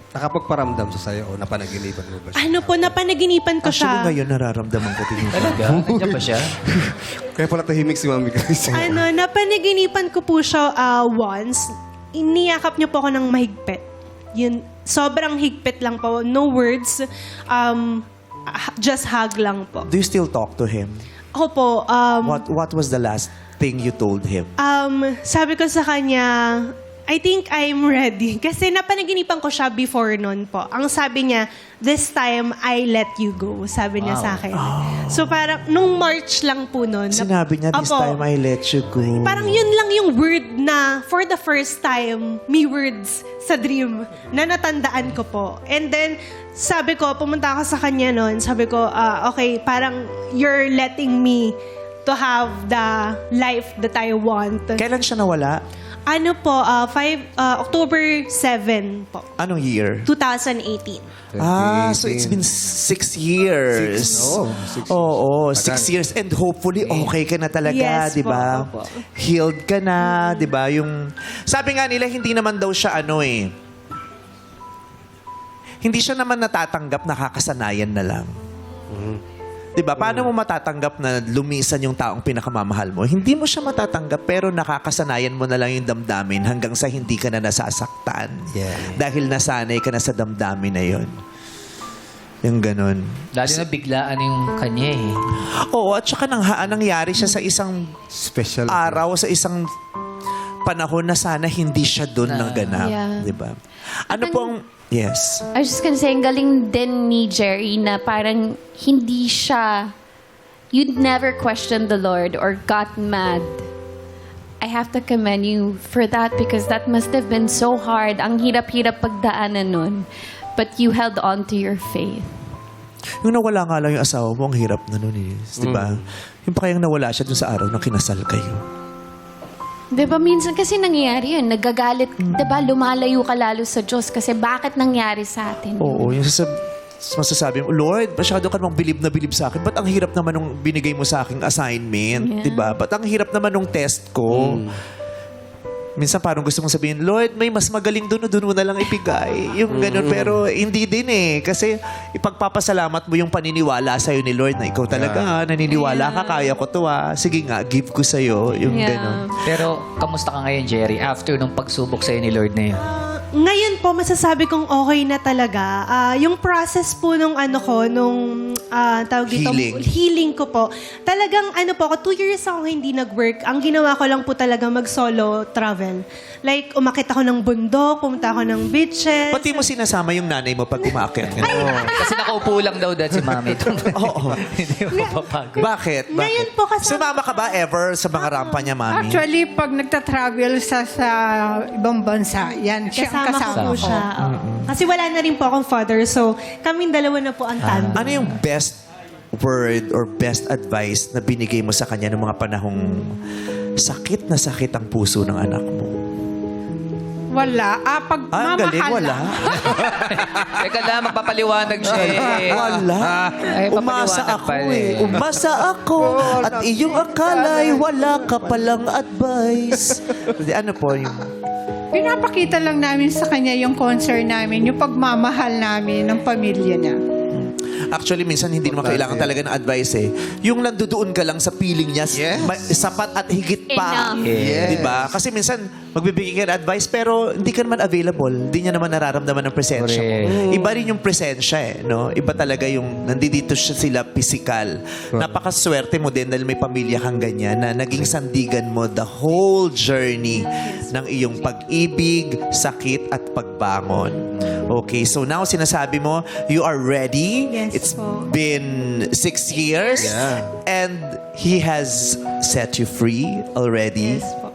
Nakapagparamdam sa sa'yo o napanaginipan mo ba siya? Ano po, napanaginipan ko Actually, siya. ngayon nararamdaman ko din. Talaga? Nandiyan ba siya? Kaya pala tahimik si Mami Grace. Napanaginipan ko po siya once. Iniyakap niyo po ako ng mahigpit. Yun, sobrang higpit lang po. No words. Just hug lang po. Do you still talk to him? Ako po, What was the last thing you told him? sabi ko sa kanya, I think I'm ready. Kasi napanaginipan ko siya before nun po. Ang sabi niya, this time, I let you go. Sabi niya sa akin. So parang, nung March lang po nun. Sinabi niya, this Opo. time I let you go. Parang yun lang yung word na, for the first time, may words sa dream na natandaan ko po. And then, sabi ko, pumunta ako sa kanya nun. Sabi ko, okay, parang you're letting me to have the life that I want. Kailan siya nawala? Ano po, October 7 po, Anong year? 2018. So it's been 6 years. Oo, 6 years. And hopefully, okay ka na talaga, Yes di ba? po, opo. Healed ka na, di ba? Yung... Sabi nga nila, hindi naman daw siya hindi siya naman natatanggap, nakakasanayan na lang. Di ba? Paano mo matatanggap na lumisan yung taong pinakamamahal mo? Hindi mo siya matatanggap, pero nakakasanayan mo na lang yung damdamin hanggang sa hindi ka na nasasaktan. Yeah. Dahil nasanay ka na sa damdamin na yon. Yung ganun. Lalo na biglaan yung kanya eh. Oo, at saka nangyari siya sa isang Special. araw, sa isang panahon na sana hindi siya doon naganap. Yeah. Di ba? Ano pong... Yes. I was just gonna say, ang galing din ni Jerry na parang hindi siya, you'd never questioned the Lord or got mad. I have to commend you for that because that must have been so hard. Ang hirap-hirap pagdaanan nun. But you held on to your faith. Yung nawala nga lang yung asawa mo, ang hirap na nun eh. Di ba? Yung pa kayang nawala siya dun sa araw na kinasal kayo. Diba minsan kasi nangyayari yun, nagagalit, diba lumalayo ka lalo sa Diyos kasi bakit nangyari sa atin? Oo, yung masasabi mo, Lord, masyado ka namang bilib na bilib sa akin. Ba't ang hirap naman nung binigay mo sa aking assignment? Yeah. Diba? Ba't ang hirap naman nung test ko? Minsan parang gusto mong sabihin, Lord, may mas magaling doon mo na lang ibigay. Yung ganun. Pero hindi din eh. Kasi ipagpapasalamat mo yung paniniwala sa'yo ni Lord na ikaw talaga, naniniwala ka, kaya ko to Sige nga, give ko sa'yo. Yung ganun. Pero, kamusta ka ngayon, Jerry? After nung pagsubok sa'yo ni Lord na yun? Ngayon po, masasabi kong okay na talaga. Yung process po nung tawag dito, healing ko po. Talagang ako, 2 years ako hindi nag-work. Ang ginawa ko lang po talaga mag-solo travel. Like, umakit ako ng bundok, pumunta ako ng beaches. Pati mo sinasama yung nanay mo pag umakyat ka. Kasi nakaupo lang daw dahil si Mami. Oo. Hindi mo mapapagod. Bakit? Ngayon po kasama- Sumama ka ba ever sa mga rampa niya, Mami? Actually, pag nagta-travel sa ibang bansa, yan siya ang Kasama ko po kasama siya. Oo. Kasi wala na rin po akong father. So, kaming dalawa na po ang tandem. Ano yung best word or best advice na binigay mo sa kanya ng mga panahong sakit na sakit ang puso ng anak mo? Wala. Pag Ang galing, mamahal wala. lang. Teka lang, magpapaliwanag siya eh. Wala. Ay, Umasa papaliwanag ako pala eh. Umasa ako. At iyong akala'y wala ka palang advice. Ano po yung... Pinapakita lang namin sa kanya yung concern namin, yung pagmamahal namin ng pamilya niya. Actually, minsan hindi naman kailangan talaga ng advice eh. Yung nandoon ka lang sa feeling niya, sapat at higit pa. Enough. Yes. Diba? Kasi minsan, magbibigay ka ng advice pero hindi ka naman available. Hindi niya naman nararamdaman ng presensya mo. Correct. Iba rin yung presensya eh. No? Iba talaga yung nandito sila physical. Napakaswerte mo din dahil may pamilya kang ganyan na naging sandigan mo the whole journey ng iyong pag-ibig, sakit at pagbangon. Okay, so now sinasabi mo, you are ready. Yes It's po. been 6 years. Yeah. And He has set you free already. Yes po.